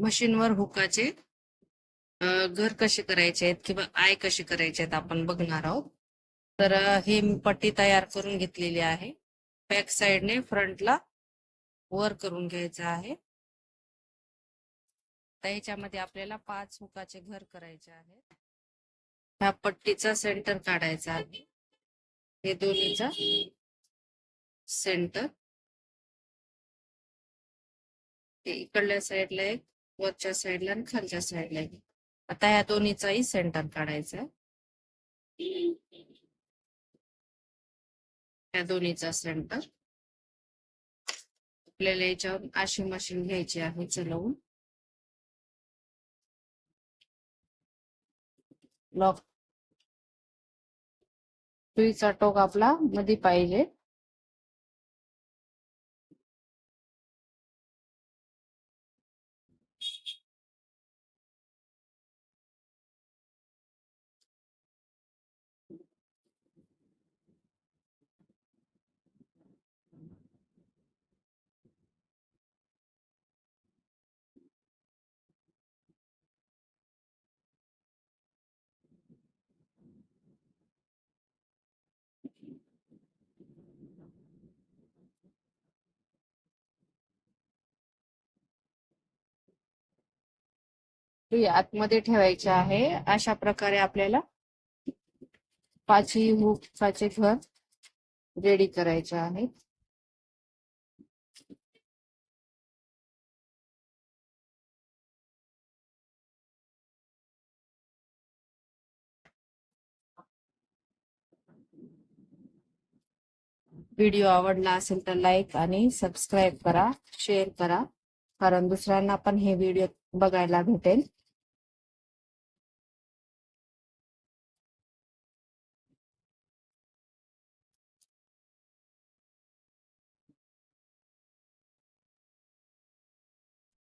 मशीनवर हुकाचे घर कसे करायचे आहेत किंवा आय कशी करायचे आहेत आपण बघणार आहोत. तर हे मी पट्टी तयार करून घेतलेली आहे. बॅक साइडने फ्रंटला वर करून घ्यायचं आहे. तर ह्याच्यामध्ये आपल्याला 5 हुकाचे घर करायचे आहेत. ह्या पट्टीचा सेंटर काढायचा आहे. हे दोन्हीचा सेंटर इकडल्या साईडला एक, वरच्या साईडला आणि खालच्या साईडला एक. आता ह्या दोन्हीचाही सेंटर काढायचा आहे. या दोन्हीचा सेंटर आपल्याला याच्यावर अशी मशीन घ्यायची आहे चलवून. लॉक सुईचा टोक आपला मध्ये पाहिजे. सुई आतमध्ये ठेवायची आहे. अशा प्रकारे आपल्याला 5ही हुकाचे घर रेडी करायचे आहेत. व्हिडिओ आवडला असेल तर लाईक आणि सबस्क्राईब करा, शेअर करा, कारण दुसऱ्यांना पण हे व्हिडिओ बघायला भेटेल.